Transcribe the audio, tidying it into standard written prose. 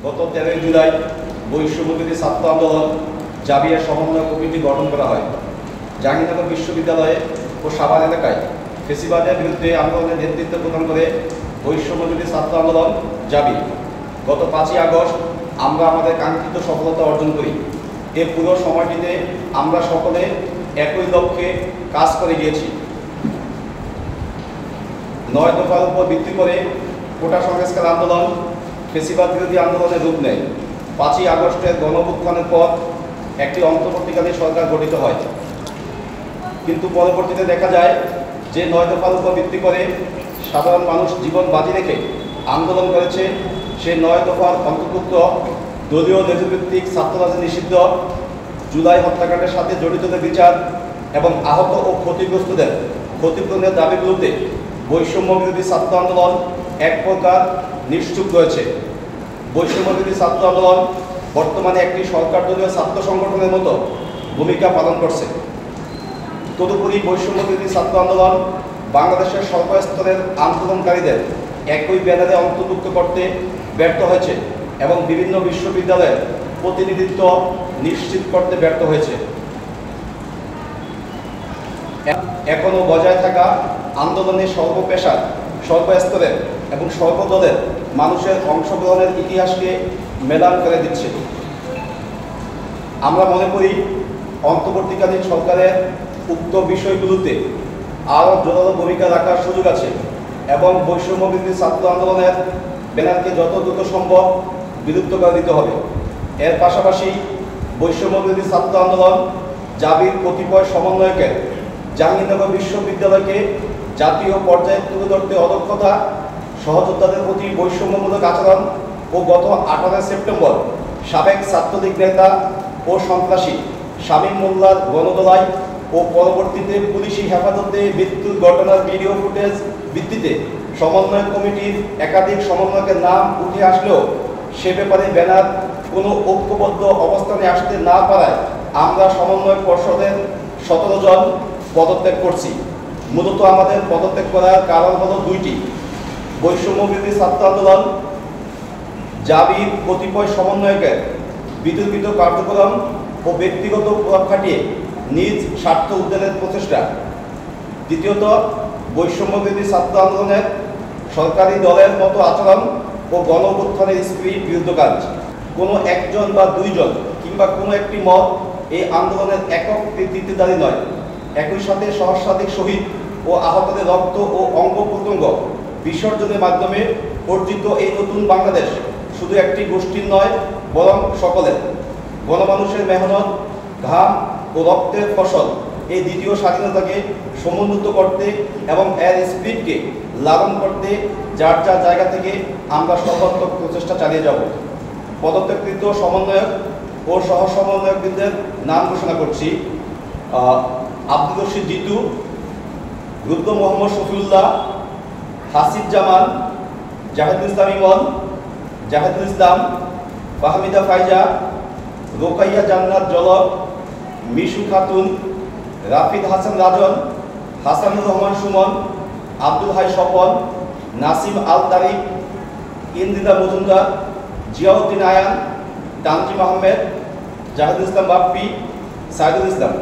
গত 13 জুলাই বৈষম্যবিরোধী ছাত্র আন্দোলন জাবিয়ার সমন্বয় কমিটি গঠন করা হয়। জাহাঙ্গীরনগর বিশ্ববিদ্যালয়ে ও সাভার এলাকায় ফেসিবাদের বিরুদ্ধে আন্দোলনের নেতৃত্ব প্রদান করে বৈষম্যবিরোধী ছাত্র আন্দোলন জাবি গত 5ই আগস্ট আমরা আমাদের কাঙ্ক্ষিত সফলতা অর্জন করি। এ পুরো সময়টিতে আমরা সকলে একই লক্ষ্যে কাজ করে গিয়েছি। 9 দফার উপর ভিত্তি করে কোটা সংস্কার আন্দোলন ফেসিবাদ বিরোধী আন্দোলনের রূপ নেয়। 5ই আগস্টের গণঅভ্যুত্থানের পর একটি অন্তর্বর্তীকালীন সরকার গঠিত হয়, কিন্তু পরবর্তীতে দেখা যায় যে 9 দফার উপর ভিত্তি করে সাধারণ মানুষ জীবন বাজি রেখে আন্দোলন করেছে, সেই 9 দফার অন্তর্ভুক্ত দলীয় নেতৃত্বিক ছাত্ররাজনীতি নিষিদ্ধ, জুলাই হত্যাকাণ্ডের সাথে জড়িতদের বিচার এবং আহত ও ক্ষতিগ্রস্তদের ক্ষতিপূরণের দাবিগুলোতে বৈষম্য বিরোধী ছাত্র আন্দোলন এক প্রকার নিশ্চুপ রয়েছে। বৈষম্য বিরোধী ছাত্র আন্দোলন বর্তমানে একটি সরকার দলীয় ছাত্র সংগঠনের মতো ভূমিকা পালন করছে। তদুপরি বৈষম্য বিরোধী ছাত্র আন্দোলন বাংলাদেশের সর্বস্তরের আন্দোলনকারীদের একই ব্যানারে অন্তর্ভুক্ত করতে ব্যর্থ হয়েছে এবং বিভিন্ন বিশ্ববিদ্যালয়ের প্রতিনিধিত্ব নিশ্চিত করতে ব্যর্থ হয়েছে। এখনও বজায় থাকা আন্দোলনের সর্বপেশার, সর্বস্তরের এবং সর্বদলের মানুষের অংশগ্রহণের ইতিহাসকে মেলান করে দিচ্ছে। আমরা মনে করি অন্তর্বর্তীকালীন সরকারের উক্ত বিষয়গুলোতে আরও জোরালো ভূমিকা রাখার সুযোগ আছে এবং বৈষম্য বিরোধী ছাত্র আন্দোলনের ব্যানারকে যত দ্রুত সম্ভব বিলুপ্ত করে দিতে হবে। এর পাশাপাশি বৈষম্য বিরোধী ছাত্র আন্দোলন জাবির কতিপয় সমন্বয়কের জাহাঙ্গীরনগর বিশ্ববিদ্যালয়কে জাতীয় পর্যায়ে তুলে ধরতে অদক্ষতা, সহযোদ্ধাদের প্রতি বৈষম্যমূলক আচরণ ও গত 18 সেপ্টেম্বর সাবেক ছাত্রলীগ নেতা ও সন্ত্রাসী শামীম মোল্লার গণদোলাই ও পরবর্তীতে পুলিশি হেফাজতে মৃত্যুর ঘটনার ভিডিও ফুটেজ ভিত্তিতে সমন্বয় কমিটির একাধিক সমন্বয়কের নাম উঠে আসলেও সে ব্যাপারে ব্যানার কোনো ঐক্যবদ্ধ অবস্থানে আসতে না পারায় আমরা সমন্বয় পর্ষদের 17 জন পদত্যাগ করছি। মূলত আমাদের পদত্যাগ করার কারণ হলো দুইটি: বৈষম্য বিরোধী ছাত্র আন্দোলন জাবির কতিপয় সমন্বয়কের বিতর্কিত কার্যক্রম ও ব্যক্তিগত প্রভাব খাটিয়ে নিজ স্বার্থ উদ্ধারের প্রচেষ্টা। দ্বিতীয়ত, বৈষম্য বিরোধী ছাত্র আন্দোলনের সরকারি দলের মতো আচরণ ও গণঅভ্যুত্থানের স্পিরিট বিরুদ্ধ কাজ। কোনো একজন বা দুইজন কিংবা কোনো একটি মত এই আন্দোলনের একক কৃতিত্বদারী নয়। একই সাথে সহস্রাধিক শহীদ ও আহতদের রক্ত ও অঙ্গ প্রত্যঙ্গ বিসর্জনের মাধ্যমে অর্জিত এই নতুন বাংলাদেশ শুধু একটি গোষ্ঠীর নয়, বরং সকলের। গণমানুষের মেহনত, ঘাম ও রক্তের ফসল এই দ্বিতীয় স্বাধীনতাকে সমুন্নত করতে এবং এর স্পিরিটকে লালন করতে যার যার জায়গা থেকে আমরা সর্বাত্মক প্রচেষ্টা চালিয়ে যাব। পদত্যাগকৃত সমন্বয়ক ও সহ সমন্বয়কদের নাম ঘোষণা করছি: আব্দুল রশিদ জিতু, রুদ্র মোহাম্মদ শফিউল্লাহ, হাসিব জামান, জাহেদুল ইসলাম ইমন, জাহেদুল ইসলাম, ফাহমিদা ফাইজা, রোকাইয়া জান্নাত জলক, মিশু খাতুন, রাফিদ হাসান রাজন, হাসানুর রহমান সুমন, আব্দুল হাই স্বপন, নাসিম আল তারিক, ইন্দিরা মজুমদার, জিয়াউদ্দিন আয়ান, তানজিম আহমেদ, জাহেদুল ইসলাম বাপ্পি, সাইদুল ইসলাম।